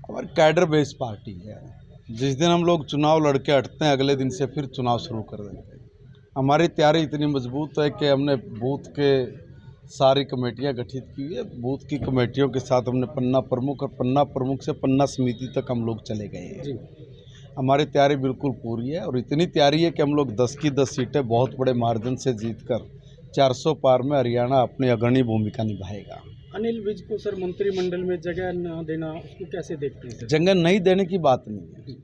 हमारी cadre based party है। जिस दिन हम लोग चुनाव लड़के हटते हैं अगले दिन से फिर चुनाव शुरू कर देते हैं। हमारी तैयारी इतनी मजबूत है कि हमने बूथ के सारी कमेटियां गठित की है। बूथ की कमेटियों के साथ हमने पन्ना प्रमुख और पन्ना प्रमुख से पन्ना समिति तक हम लोग चले गए हैं। हमारी तैयारी बिल्कुल पूरी है और इतनी तैयारी है कि हम लोग 10 की 10 सीटें बहुत बड़े मार्जिन से जीतकर 400 पार में हरियाणा अपनी अग्रणी भूमिका निभाएगा। अनिल विज को सर मंत्रिमंडल में जगह न देना, उसको कैसे देखते हैं? जगह नहीं देने की बात नहीं है,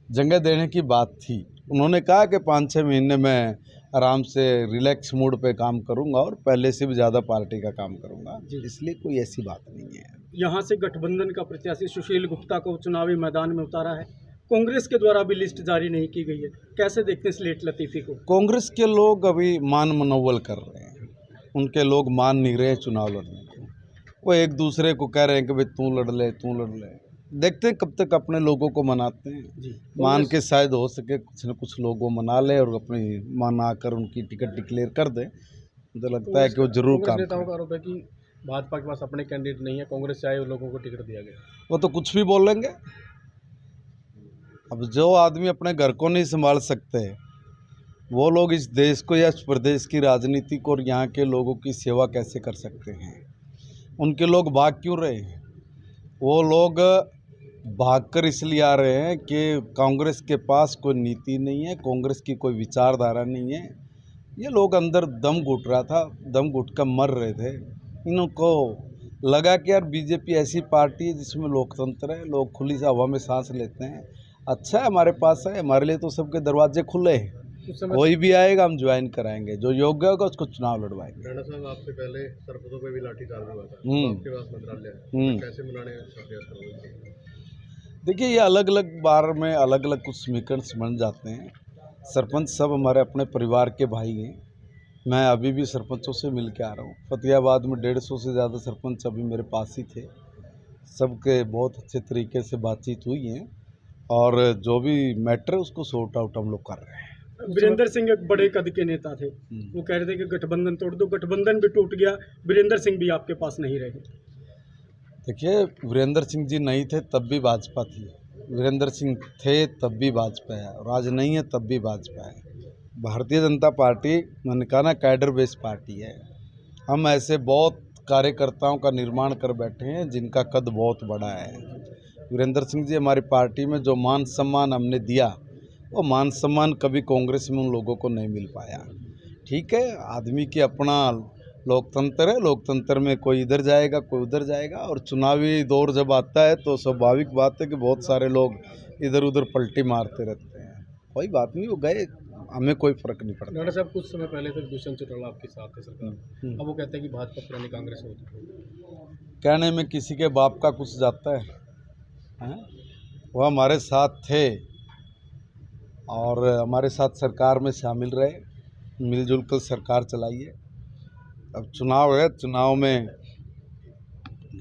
जगह देने की बात थी। उन्होंने कहा कि 5-6 महीने में आराम से रिलैक्स मूड पे काम करूंगा और पहले से भी ज़्यादा पार्टी का काम करूंगा, इसलिए कोई ऐसी बात नहीं है। यहाँ से गठबंधन का प्रत्याशी सुशील गुप्ता को चुनावी मैदान में उतारा है। कांग्रेस के द्वारा भी लिस्ट जारी नहीं की गई है, कैसे देखते हैं स्लेट लतीफ़ी को? कांग्रेस के लोग अभी मान मनोबल कर रहे हैं, उनके लोग मान नहीं रहे चुनाव लड़ने को। वो एक दूसरे को कह रहे हैं कि भाई तू लड़ ले तू लड़ ले। देखते हैं कब तक अपने लोगों को मनाते हैं। मान के शायद हो सके कुछ न कुछ लोग वो मना ले और अपनी मना कर उनकी टिकट डिक्लेयर कर दे। मुझे लगता है कि वो जरूर काम करें। नेताओं का आरोप है कि भाजपा के पास अपने कैंडिडेट नहीं है, कांग्रेस से आए हुए लोगों को टिकट दिया गया। वो तो कुछ भी बोलेंगे। अब जो आदमी अपने घर को नहीं संभाल सकते वो लोग इस देश को या इस प्रदेश की राजनीति को और यहाँ के लोगों की सेवा कैसे कर सकते हैं? उनके लोग भाग क्यों रहे हैं? वो लोग भागकर इसलिए आ रहे हैं कि कांग्रेस के पास कोई नीति नहीं है, कांग्रेस की कोई विचारधारा नहीं है। ये लोग अंदर दम घुट रहा था, दम घुट कर मर रहे थे। इनको लगा कि यार बीजेपी ऐसी पार्टी है जिसमें लोकतंत्र है, लोग खुली सा हवा में सांस लेते हैं। अच्छा है हमारे पास है, हमारे लिए तो सबके दरवाजे खुले हैं। कोई भी आएगा हम ज्वाइन कराएंगे, जो योग्य होगा उसको चुनाव लड़वाएंगे। राणा साहब, आपसे पहले सरपंचों पे भी लाठीचार्ज हुआ था, तो आपके पास मंत्रालय है, कैसे मनाने का प्रयास करोगे? देखिए, ये अलग अलग बार में अलग अलग कुछ समीकरण बन जाते हैं। सरपंच सब हमारे अपने परिवार के भाई हैं। मैं अभी भी सरपंचों से मिल के आ रहा हूँ। फतेहाबाद में 150 से ज़्यादा सरपंच अभी मेरे पास ही थे। सबके बहुत अच्छे तरीके से बातचीत हुई है और जो भी मैटर है उसको सॉर्ट आउट हम लोग कर रहे हैं। वीरेंद्र सिंह एक बड़े कद के नेता थे, वो कह रहे थे कि गठबंधन तोड़ दो, गठबंधन भी टूट गया, वीरेंद्र सिंह भी आपके पास नहीं रहे। देखिए, वीरेंद्र सिंह जी नहीं थे तब भी भाजपा थी, वीरेंद्र सिंह थे तब भी भाजपा है और आज नहीं है तब भी भाजपा है। भारतीय जनता पार्टी मैंने कहा ना कैडर बेस्ड पार्टी है। हम ऐसे बहुत कार्यकर्ताओं का निर्माण कर बैठे हैं जिनका कद बहुत बड़ा है। वीरेंद्र सिंह जी हमारी पार्टी में जो मान सम्मान हमने दिया वो मान सम्मान कभी कांग्रेस में उन लोगों को नहीं मिल पाया। ठीक है, आदमी की अपना लोकतंत्र है, लोकतंत्र में कोई इधर जाएगा कोई उधर जाएगा और चुनावी दौर जब आता है तो स्वाभाविक बात है कि बहुत सारे लोग इधर उधर पलटी मारते रहते हैं। कोई बात नहीं, वो गए, हमें कोई फर्क नहीं पड़ता। राणा साहब, कुछ समय पहले तक दुष्यंत चौटाला आपके साथ थे सरकार, अब वो कहते हैं कि भाजपा पुरानी कांग्रेस होती। कहने में किसी के बाप का कुछ जाता है? वो हमारे साथ थे और हमारे साथ सरकार में शामिल रहे, मिलजुल कर सरकार चलाई है। अब चुनाव है, चुनाव में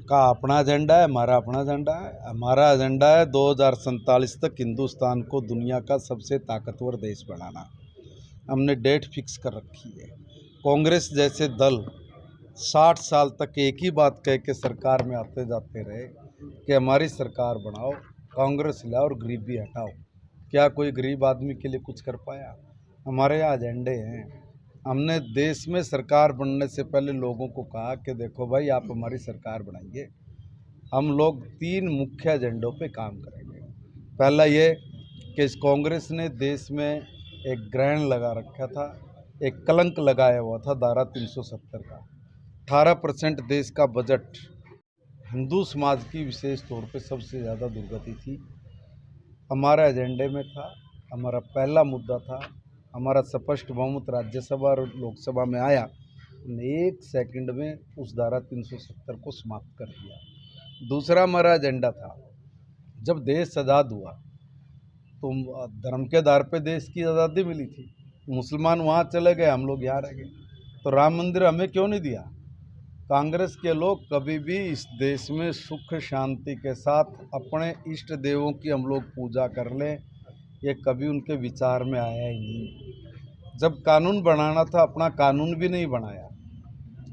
का अपना एजेंडा है, हमारा अपना एजेंडा है। हमारा एजेंडा है 2047 तक हिंदुस्तान को दुनिया का सबसे ताकतवर देश बनाना। हमने डेट फिक्स कर रखी है। कांग्रेस जैसे दल 60 साल तक एक ही बात कह के सरकार में आते जाते रहे कि हमारी सरकार बनाओ, कांग्रेस लाओ और गरीबी हटाओ। क्या कोई गरीब आदमी के लिए कुछ कर पाया? हमारे यहाँ एजेंडे हैं। हमने देश में सरकार बनने से पहले लोगों को कहा कि देखो भाई, आप हमारी सरकार बनाइए। हम लोग 3 मुख्य एजेंडों पे काम करेंगे। पहला ये कि इस कांग्रेस ने देश में एक ग्रहण लगा रखा था, एक कलंक लगाया हुआ था धारा 370 का। 18% देश का बजट हिंदू समाज की विशेष तौर पे सबसे ज़्यादा दुर्गति थी। हमारा एजेंडे में था, हमारा पहला मुद्दा था। हमारा स्पष्ट बहुमत राज्यसभा और लोकसभा में आया, हमने 1 सेकंड में उस धारा 370 को समाप्त कर दिया। दूसरा हमारा एजेंडा था, जब देश आज़ाद हुआ तो धर्म के आधार पे देश की आज़ादी मिली थी। मुसलमान वहाँ चले गए, हम लोग यहाँ रह गए, तो राम मंदिर हमें क्यों नहीं दिया? कांग्रेस के लोग कभी भी इस देश में सुख शांति के साथ अपने इष्ट देवों की हम लोग पूजा कर लें, ये कभी उनके विचार में आया ही नहीं। जब कानून बनाना था अपना कानून भी नहीं बनाया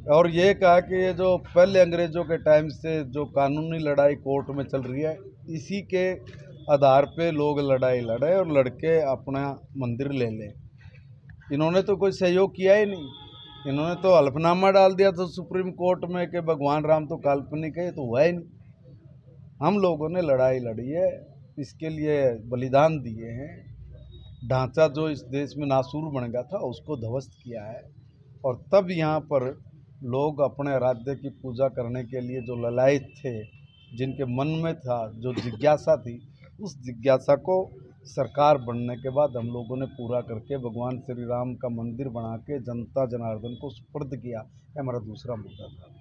और ये कहा कि ये जो पहले अंग्रेज़ों के टाइम से जो कानूनी लड़ाई कोर्ट में चल रही है इसी के आधार पे लोग लड़ाई लड़े और लड़के अपना मंदिर ले ले। इन्होंने तो कोई सहयोग किया ही नहीं। इन्होंने तो हल्फनामा डाल दिया था सुप्रीम कोर्ट में कि भगवान राम तो काल्पनिक है, तो हुआ ही नहीं। हम लोगों ने लड़ाई लड़ी है, इसके लिए बलिदान दिए हैं। ढांचा जो इस देश में नासूर बन गया था उसको ध्वस्त किया है, और तब यहाँ पर लोग अपने आराध्य की पूजा करने के लिए जो ललायित थे, जिनके मन में था, जो जिज्ञासा थी, उस जिज्ञासा को सरकार बनने के बाद हम लोगों ने पूरा करके भगवान श्री राम का मंदिर बना के जनता जनार्दन को सुपुर्द किया। ये हमारा दूसरा मुद्दा था।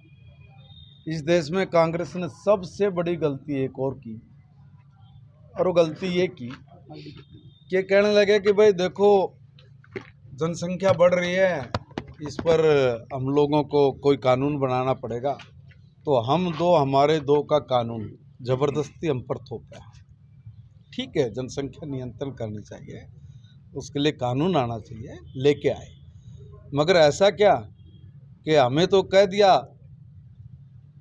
इस देश में कांग्रेस ने सबसे बड़ी गलती एक और की, और वो गलती ये की कि कहने लगे कि भाई देखो जनसंख्या बढ़ रही है, इस पर हम लोगों को कोई कानून बनाना पड़ेगा। तो हम दो हमारे दो का कानून ज़बरदस्ती हम पर थोपा। ठीक है, जनसंख्या नियंत्रण करनी चाहिए, उसके लिए कानून आना चाहिए, लेके आए। मगर ऐसा क्या कि हमें तो कह दिया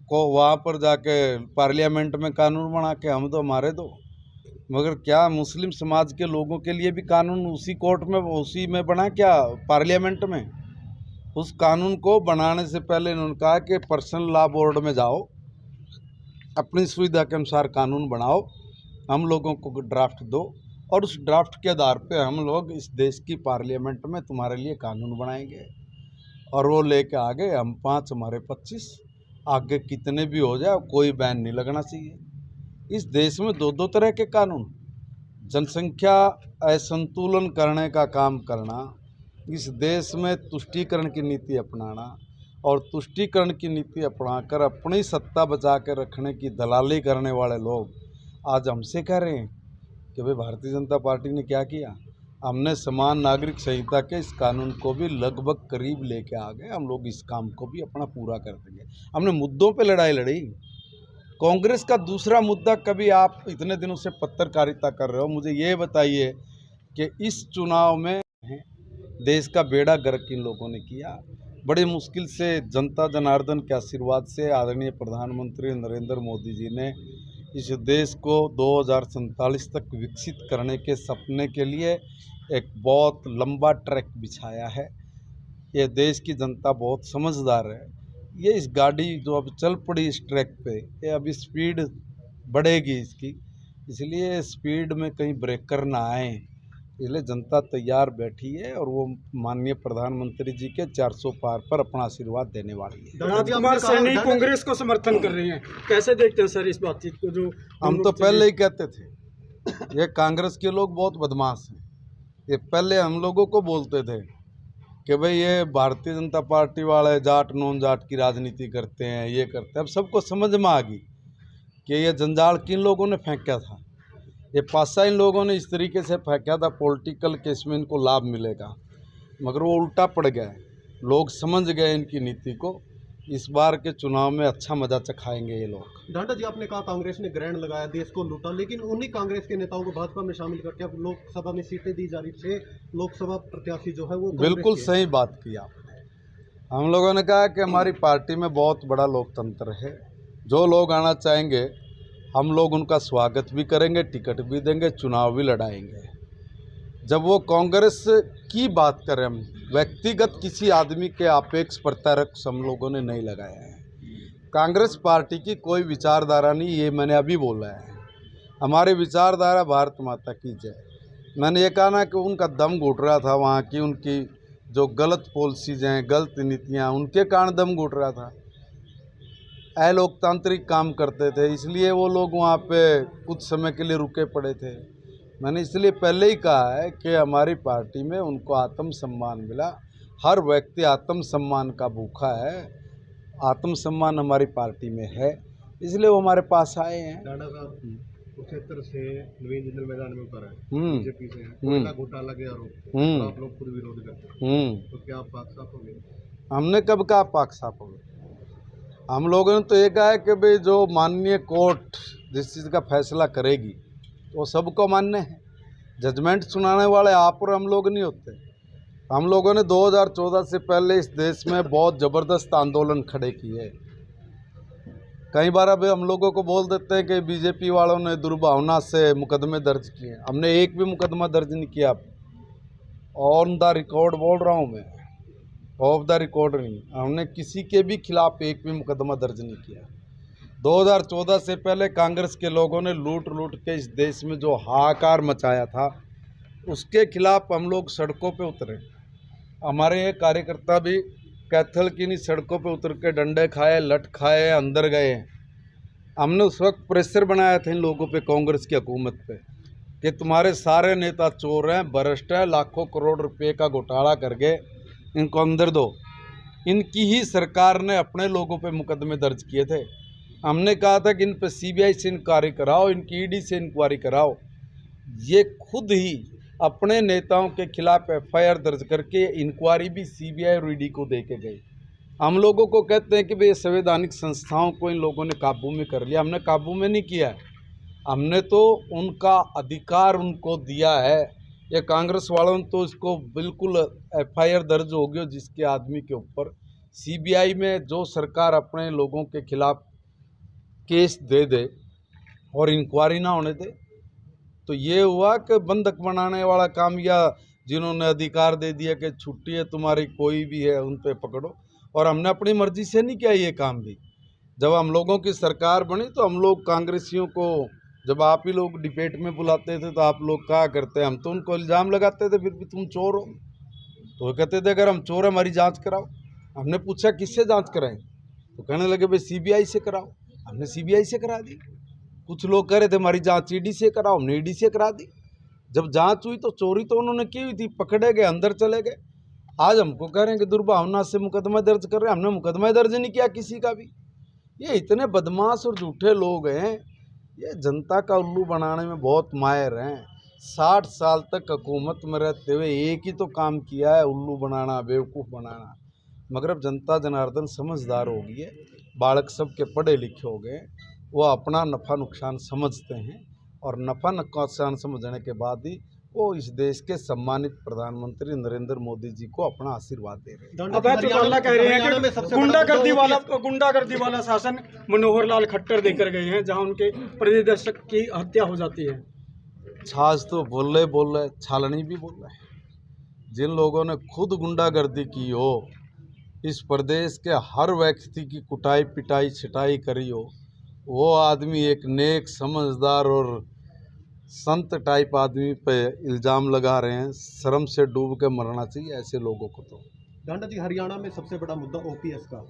को वहाँ पर जाके पार्लियामेंट में कानून बना के हम तो हमारे दो। मगर क्या मुस्लिम समाज के लोगों के लिए भी कानून उसी कोर्ट में उसी में बना क्या पार्लियामेंट में? उस कानून को बनाने से पहले इन्होंने कहा कि पर्सनल लॉ बोर्ड में जाओ, अपनी सुविधा के अनुसार कानून बनाओ, हम लोगों को ड्राफ्ट दो, और उस ड्राफ्ट के आधार पे हम लोग इस देश की पार्लियामेंट में तुम्हारे लिए कानून बनाएंगे। और वो लेके आ गए, हम 5 हमारे 25, आगे कितने भी हो जाए कोई बैन नहीं लगना चाहिए। इस देश में दो तरह के कानून, जनसंख्या असंतुलन करने का काम करना, इस देश में तुष्टीकरण की नीति अपनाना, और तुष्टीकरण की नीति अपनाकर अपनी सत्ता बचा के रखने की दलाली करने वाले लोग आज हमसे कह रहे हैं कि भाई भारतीय जनता पार्टी ने क्या किया। हमने समान नागरिक संहिता के इस कानून को भी लगभग करीब लेके आ गए। हम लोग इस काम को भी अपना पूरा कर देंगे। हमने मुद्दों पे लड़ाई लड़ी। कांग्रेस का दूसरा मुद्दा, कभी आप इतने दिनों से पत्रकारिता कर रहे हो, मुझे ये बताइए कि इस चुनाव में देश का बेड़ा गर्क इन लोगों ने किया। बड़ी मुश्किल से जनता जनार्दन के आशीर्वाद से आदरणीय प्रधानमंत्री नरेंद्र मोदी जी ने इस देश को 2047 तक विकसित करने के सपने के लिए एक बहुत लंबा ट्रैक बिछाया है। ये देश की जनता बहुत समझदार है। ये इस गाड़ी जो अब चल पड़ी इस ट्रैक पे, ये अभी स्पीड बढ़ेगी इसकी, इसलिए स्पीड में कहीं ब्रेकर ना आए, इसलिए जनता तैयार बैठी है, और वो माननीय प्रधानमंत्री जी के 400 पार पर अपना आशीर्वाद देने वाली है। राजकुमार सैनी कांग्रेस को समर्थन कर रहे हैं, कैसे देखते हैं सर इस बातचीत को? जो हम तो पहले ही कहते थे, ये कांग्रेस के लोग बहुत बदमाश हैं। ये पहले हम लोगों को बोलते थे कि भाई ये भारतीय जनता पार्टी वाले जाट नॉन जाट की राजनीति करते हैं, ये करते हैं। अब सबको समझ में आ गई कि ये जंजाल किन लोगों ने फेंका था। ये पासा इन लोगों ने इस तरीके से फेंका था पॉलिटिकल केस में इनको लाभ मिलेगा, मगर वो उल्टा पड़ गया। लोग समझ गए इनकी नीति को। इस बार के चुनाव में अच्छा मजा चखाएंगे ये लोग। डांडा जी, आपने कहा कांग्रेस ने ग्रहण लगाया, देश को लूटा, लेकिन उन्हीं कांग्रेस के नेताओं को भाजपा में शामिल करके अब लोकसभा में सीटें दी जा रही। 6 लोकसभा प्रत्याशी जो है वो बिल्कुल सही बात की आपने। हम लोगों ने कहा कि हमारी पार्टी में बहुत बड़ा लोकतंत्र है, जो लोग आना चाहेंगे हम लोग उनका स्वागत भी करेंगे, टिकट भी देंगे, चुनाव भी लड़ाएंगे। जब वो कांग्रेस की बात करें, हम व्यक्तिगत किसी आदमी के अपेक्ष प्रत्यारक हम लोगों ने नहीं लगाया है। कांग्रेस पार्टी की कोई विचारधारा नहीं, ये मैंने अभी बोला है। हमारी विचारधारा भारत माता की जय। मैंने ये कहा ना कि उनका दम घुट रहा था, वहाँ की उनकी जो गलत पॉलिसीज हैं, गलत नीतियाँ, उनके कारण दम घुट रहा था। अलोकतांत्रिक काम करते थे, इसलिए वो लोग वहाँ पे कुछ समय के लिए रुके पड़े थे। मैंने इसलिए पहले ही कहा है कि हमारी पार्टी में उनको आत्मसम्मान मिला। हर व्यक्ति आत्मसम्मान का भूखा है, आत्मसम्मान हमारी पार्टी में है, इसलिए वो हमारे पास आए हैं। डांडा साहब, कुरुक्षेत्र से नवीन जिंदल मैदान में उतरा है, बीजेपी से कोयला घोटाला के आरोप, आप लोग खुद विरोध करते हैं, तो क्या आप पाक साफ होंगे? हमने कब कहा पाक साफ होंगे? हम लोगों ने तो ये कहा है कि भाई जो माननीय कोर्ट जिस चीज़ का फैसला करेगी वो सबको मान्य है। जजमेंट सुनाने वाले आप और हम लोग नहीं होते। हम लोगों ने 2014 से पहले इस देश में बहुत ज़बरदस्त आंदोलन खड़े किए। कई बार अब हम लोगों को बोल देते हैं कि बीजेपी वालों ने दुर्भावना से मुकदमे दर्ज किए। हमने एक भी मुकदमा दर्ज नहीं किया। ऑन द रिकॉर्ड बोल रहा हूँ मैं, ऑफ द रिकॉर्ड नहीं। हमने किसी के भी खिलाफ एक भी मुकदमा दर्ज नहीं किया। 2014 से पहले कांग्रेस के लोगों ने लूट के इस देश में जो हाहाकार मचाया था, उसके खिलाफ हम लोग सड़कों पे उतरे। हमारे ये कार्यकर्ता भी कैथल की नहीं सड़कों पे उतर के डंडे खाए, लठ खाए, अंदर गए। हमने उस वक्त प्रेशर बनाया था इन लोगों पे, कांग्रेस की हुकूमत पे, कि तुम्हारे सारे नेता चोर हैं, भ्रष्ट हैं, लाखों करोड़ रुपए का घोटाला करके इनको अंदर दो। इनकी ही सरकार ने अपने लोगों पे मुकदमे दर्ज किए थे। हमने कहा था कि इन पे सीबीआई से इंक्वायरी कराओ, इनकी ईडी से इंक्वायरी कराओ। ये खुद ही अपने नेताओं के खिलाफ एफआईआर दर्ज करके इंक्वायरी भी सीबीआई और ईडी को दे के गए। हम लोगों को कहते हैं कि भाई संवैधानिक संस्थाओं को इन लोगों ने काबू में कर लिया। हमने काबू में नहीं किया है, हमने तो उनका अधिकार उनको दिया है। ये कांग्रेस वालों ने तो इसको बिल्कुल एफआईआर दर्ज हो गई जिसके आदमी के ऊपर, सीबीआई में जो सरकार अपने लोगों के खिलाफ केस दे दे और इंक्वायरी ना होने दे, तो ये हुआ कि बंधक बनाने वाला काम, या जिन्होंने अधिकार दे दिया कि छुट्टी है तुम्हारी कोई भी है उन पे पकड़ो। और हमने अपनी मर्जी से नहीं किया ये काम भी। जब हम लोगों की सरकार बनी तो हम लोग कांग्रेसियों को, जब आप ही लोग डिबेट में बुलाते थे तो आप लोग क्या करते, हम तो उनको इल्ज़ाम लगाते थे फिर भी तुम चोर हो। तो वो कहते थे अगर हम चोर हैं हमारी जांच कराओ। हमने पूछा किससे जांच कराएं, तो कहने लगे भाई सीबीआई से कराओ। हमने सीबीआई से करा दी। कुछ लोग कह रहे थे हमारी जांच ईडी से कराओ, हमने ईडी से करा दी। जब जांच हुई तो चोरी तो उन्होंने की हुई थी, पकड़े गए, अंदर चले गए। आज हमको कह रहे हैं कि दुर्भावना से मुकदमा दर्ज कर रहे हैं। हमने मुकदमा दर्ज नहीं किया किसी का भी। ये इतने बदमाश और झूठे लोग हैं, ये जनता का उल्लू बनाने में बहुत माहिर हैं। 60 साल तक हुकूमत में रहते हुए एक ही तो काम किया है, उल्लू बनाना, बेवकूफ़ बनाना। मगर अब जनता जनार्दन समझदार हो गई है, बालक सब के पढ़े लिखे हो गए, वो अपना नफ़ा नुकसान समझते हैं और नफ़ा नुकसान समझने के बाद ही वो इस देश के सम्मानित प्रधानमंत्री नरेंद्र मोदी जी को अपना आशीर्वाद दे रहे हैं। अभय चौटाला कह रहे हैं कि गुंडागर्दी वाला शासन मनोहर लाल खट्टर देकर गए हैं, जहां उनके प्रदेश की हत्या हो जाती है। छाछ तो बोल रहे छालनी भी बोल रहे हैं। जिन लोगों ने खुद गुंडागर्दी की हो, इस प्रदेश के हर व्यक्ति की कुटाई पिटाई छिटाई करी हो, वो आदमी एक नेक समझदार और संत टाइप आदमी पे इल्ज़ाम लगा रहे हैं। शर्म से डूब के मरना चाहिए ऐसे लोगों को। तो डांडा जी, हरियाणा में सबसे बड़ा मुद्दा ओपीएस का,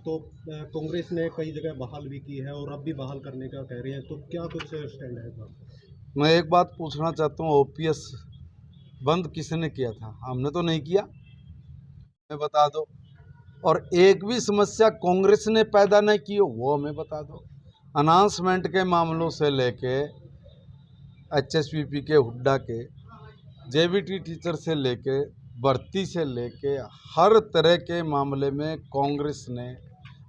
तो कांग्रेस ने कई जगह बहाल भी की है और अब भी बहाल करने का कह रहे हैं, तो क्या कुछ स्टैंड है? मैं एक बात पूछना चाहता हूँ, ओपीएस बंद किसने किया था? हमने तो नहीं किया, हमें बता दो। और एक भी समस्या कांग्रेस ने पैदा नहीं की हो वो हमें बता दो। अनाउंसमेंट के मामलों से लेके एचएसवीपी के हुड्डा के, जेबीटी टीचर से लेके भर्ती से लेके हर तरह के मामले में कांग्रेस ने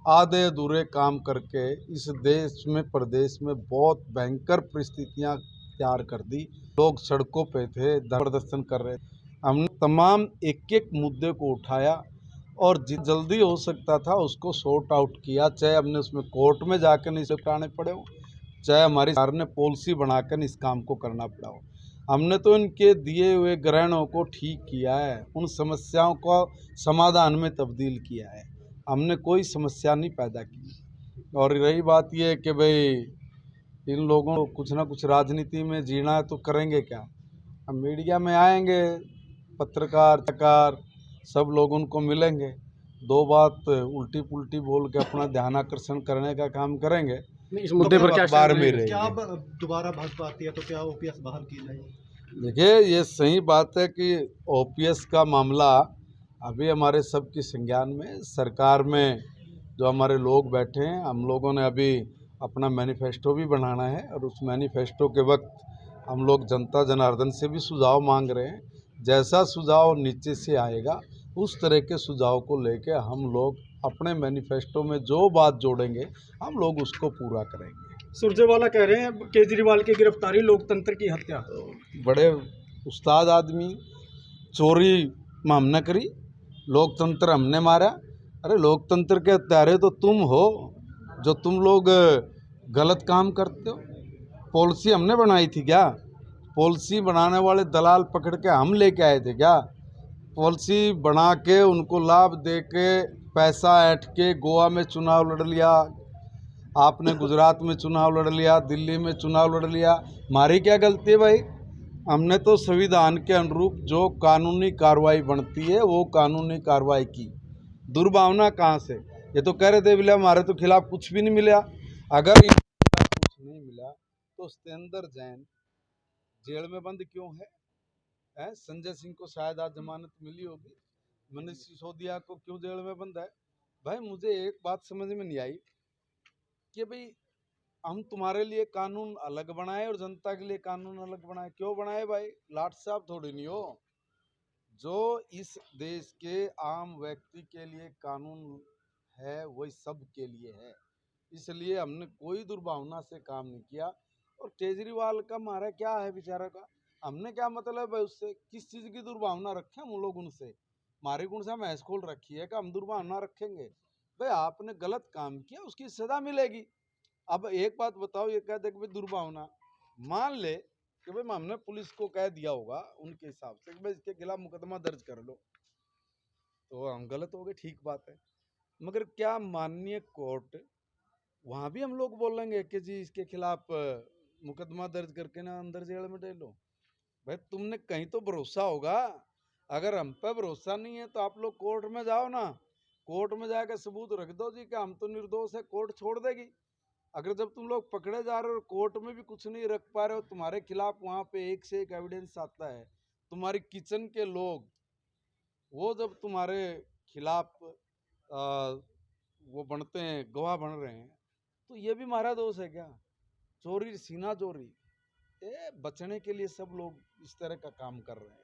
आधे अधूरे काम करके इस देश में प्रदेश में बहुत भयंकर परिस्थितियां तैयार कर दी। लोग सड़कों पे थे, प्रदर्शन कर रहे थे। हमने तमाम एक एक मुद्दे को उठाया और जल्दी हो सकता था उसको सॉर्ट आउट किया, चाहे हमने उसमें कोर्ट में जाकर नहीं कराने पड़े हो, चाहे हमारी सरकार ने पॉलिसी बनाकर इस काम को करना पड़ा हो। हमने तो इनके दिए हुए ग्रहणों को ठीक किया है, उन समस्याओं को समाधान में तब्दील किया है। हमने कोई समस्या नहीं पैदा की। और रही बात ये कि भाई इन लोगों को कुछ ना कुछ राजनीति में जीना है तो करेंगे क्या? हम मीडिया में आएंगे, पत्रकार सब लोग उनको मिलेंगे, दो बात उल्टी पुल्टी बोल के अपना ध्यान आकर्षण करने का काम करेंगे। इस मुद्दे पर क्या बार में रहेंगे। क्या अब दोबारा भाजपा आती है तो क्या ओपीएस बहाल की जाएगी? देखिए, ये सही बात है कि ओपीएस का मामला अभी हमारे सबकी संज्ञान में, सरकार में जो हमारे लोग बैठे हैं, हम लोगों ने अभी अपना मैनिफेस्टो भी बनाना है और उस मैनिफेस्टो के वक्त हम लोग जनता जनार्दन से भी सुझाव मांग रहे हैं। जैसा सुझाव नीचे से आएगा उस तरह के सुझाव को लेके हम लोग अपने मैनिफेस्टो में जो बात जोड़ेंगे हम लोग उसको पूरा करेंगे। सुरजेवाला कह रहे हैं केजरीवाल की गिरफ्तारी लोकतंत्र की हत्या। बड़े उस्ताद आदमी, चोरी हमने करी, लोकतंत्र हमने मारा। अरे लोकतंत्र के हत्यारे तो तुम हो, जो तुम लोग गलत काम करते हो? पॉलिसी हमने बनाई थी क्या? पॉलिसी बनाने वाले दलाल पकड़ के हम लेके आए थे क्या? पॉलिसी बना के उनको लाभ दे के पैसा ऐंठ के गोवा में चुनाव लड़ लिया, आपने गुजरात में चुनाव लड़ लिया, दिल्ली में चुनाव लड़ लिया। हमारी क्या गलती है भाई? हमने तो संविधान के अनुरूप जो कानूनी कार्रवाई बनती है वो कानूनी कार्रवाई की। दुर्भावना कहाँ से? ये तो कह रहे थे बोले हमारे तो खिलाफ कुछ भी नहीं मिला। अगर इनके खिलाफ कुछ नहीं मिला तो सत्येंद्र जैन जेल में बंद क्यों है? संजय सिंह को शायद आज जमानत मिली होगी, मनीष सिसोदिया को क्यों जेल में बंद है? भाई मुझे एक बात समझ में नहीं आई कि भाई हम तुम्हारे लिए कानून अलग बनाए और जनता के लिए कानून अलग बनाए। क्यों बनाए भाई? लाट साहब थोड़ी नहीं हो। जो इस देश के आम व्यक्ति के लिए कानून है वही सब के लिए है, इसलिए हमने कोई दुर्भावना से काम नहीं किया। और केजरीवाल का हमारा क्या है बेचारा का? हमने क्या मतलब है उससे? किस चीज़ की दुर्भावना रखें हम लोग उनसे? हमारे गुण से हम ऐस खोल रखी है कि हम दुर्भावना रखेंगे? भाई आपने गलत काम किया उसकी सजा मिलेगी। अब एक बात बताओ, ये कहते कि भाई दुर्भावना, मान ले कि भाई हमने पुलिस को कह दिया होगा उनके हिसाब से कि भाई इसके खिलाफ मुकदमा दर्ज कर लो, तो हम गलत हो गए, ठीक बात है। मगर क्या माननीय कोर्ट वहां भी हम लोग बोलेंगे कि जी इसके खिलाफ मुकदमा दर्ज करके ना अंदर जेल में डालो? भाई तुमने कहीं तो भरोसा होगा। अगर हम पे भरोसा नहीं है तो आप लोग कोर्ट में जाओ ना, कोर्ट में जाकर सबूत रख दो जी कि हम तो निर्दोष है, कोर्ट छोड़ देगी। अगर जब तुम लोग पकड़े जा रहे हो और कोर्ट में भी कुछ नहीं रख पा रहे हो, तुम्हारे खिलाफ वहां पे एक से एक एविडेंस आता है, तुम्हारी किचन के लोग वो जब तुम्हारे खिलाफ वो बनते हैं, गवाह बन रहे हैं, तो ये भी हमारा दोष है क्या? चोरी सीना चोरी, ये बचने के लिए सब लोग इस तरह का काम कर रहे हैं।